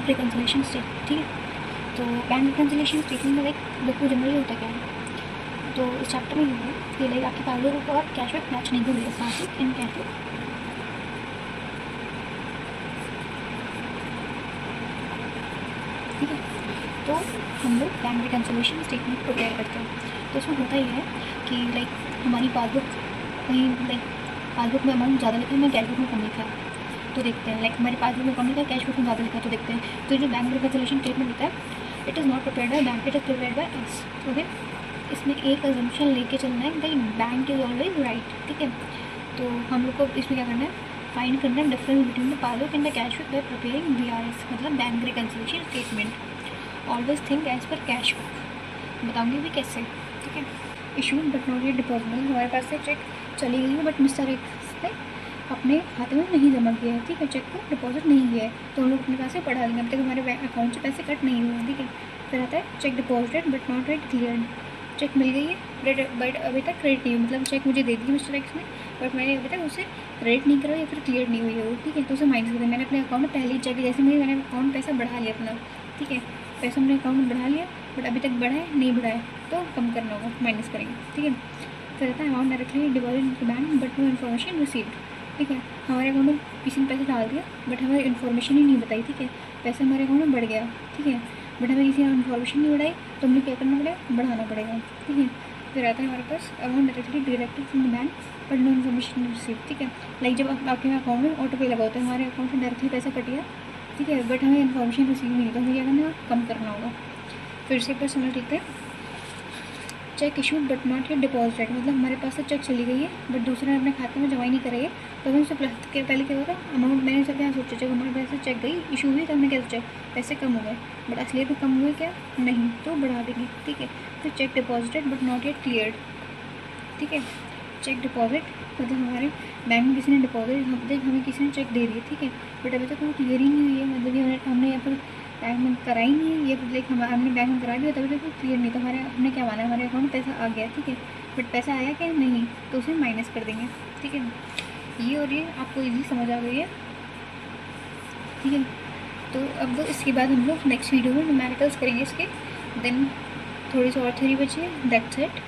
Bank reconciliation statement, ठीक है। तो बैंक रिकन्सिलेशन स्टेटमेंट में लाइक देखो जनरली होता क्या है, तो इस चैप्टर में ये है कि लाइक आपके पासबुक और कैश बुक मैच नहीं हो रही है, पासबुक एंड कैश बुक, ठीक है। तो हम लोग बैंक रिकन्सिलेशन स्टेटमेंट प्रिपेयर करते हैं। तो इसमें होता ये है कि लाइक हमारी पासबुक कहीं लाइक पासबुक में अमाउंट ज़्यादा लिखा है, मैं कैश बुक में कम लिखा है, तो देखते हैं लाइक हमारी पासबुक में कम लिखा है, कैश बुक में ज़्यादा लिखा है, तो देखते हैं। तो जो बैंक रिकन्सिलेशन स्टेटमेंट होता है, it is not prepared by bank, it is prepared by us, okay. इसमें एक अजम्पशन लेके चलना है that bank is always right, ठीक है। तो हम लोग को इसमें क्या करना है, फाइंड करना है difference between the passbook and the cash book by preparing BRS, मतलब bank reconciliation statement. Always think as per cash book, बताऊँगी भी कैसे, ठीक है। Issued but not yet deposited, हमारे पास से चेक चली गई है बट मिस्टर एक्स ने अपने खाते में नहीं जमा किया है, ठीक है, चेक को डिपॉजिट नहीं किया है, तो हम लोग अपने पास से बढ़ा लेंगे, अब तक हमारे बैंक अकाउंट से पैसे कट नहीं हुए हैं, ठीक है। फिर आता है check deposited but not yet cleared, check मिल गई है बट अभी तक क्रेडिट नहीं हुई, मतलब चेक मुझे दे दी मिस्टर एक्स ने बट मैंने अभी तक उसे क्रेडिट नहीं करा या फिर क्लियर नहीं हुई है वो, ठीक है, तो उसे माइनस कर दिया। मैंने अपने अकाउंट में पहले ही चेक, जैसे मैंने अकाउंट पैसा बढ़ा लिया अपना, ठीक है, पैसा हमने अकाउंट में बढ़ा लिया बट अभी तक बढ़ा है नहीं बढ़ा है, तो कम करना होगा, माइनस करेंगे, ठीक है। फिर आता है amount directly deposit in bank but no information received, ठीक है, हमारे अकाउंट में किसी ने पैसा डाल दिया बट हमें इन्फॉर्मेशन ही नहीं बताई, ठीक है, पैसा हमारे अकाउंट में बढ़ गया, ठीक है, बट हमें किसी ने इन्फॉर्मेशन नहीं बढ़ाई, तो हमें क्या करना पड़ेगा, बढ़ाना पड़ेगा, ठीक है। फिर आता है हमारे पास amount directly deducted from the bank but no information receive, ठीक है, लाइक जब आपके अकाउंट में ऑटो पे लगा होता है, हमारे अकाउंट में डायरेक्टली पैसा कट गया, ठीक है, बट हमें इन्फॉर्मेशन रिसीव नहीं, तो हमें क्या करना है, कम करना होगा। फिर से एक बार समझ लेते हैं, check issued but not yet deposited, मतलब हमारे पास से चेक चली गई है बट दूसरे अपने खाते में जमा ही नहीं कराई है, तो हमें उससे पहले क्या होगा, अमाउंट मैंने सब क्या सोचा, चेक हमारे पास से चेक गई इशू हुई, तो हमने क्या सोचा पैसे कम हो गए, बट असलियत में कम हुए क्या, नहीं, तो बढ़ा देंगे, ठीक है। फिर check deposited but not yet cleared, ठीक है, चेक डिपॉजिट मतलब हमारे बैंक में किसी ने डिपॉजिट हमें किसी ने चेक दे दिया, ठीक है, बट अभी तक वो क्लियर ही नहीं हुई है, मतलब ये हमने यहाँ पर बैंक में कराई नहीं है, ये लाइक हमने बैंक में करा दिया तभी तक क्लियर नहीं, तो हमारे हमने क्या माना, हमारे अकाउंट में पैसा आ गया, ठीक है, बट पैसा आया क्या नहीं, तो उसे माइनस कर देंगे, ठीक है। ये और ये आपको इजी समझ आ गई है, ठीक है। तो अब इसके बाद हम लोग नेक्स्ट वीडियो में न्यूमेरिकल्स करेंगे इसके, देन थोड़ी सी और थ्योरी बची है, दैट्स इट।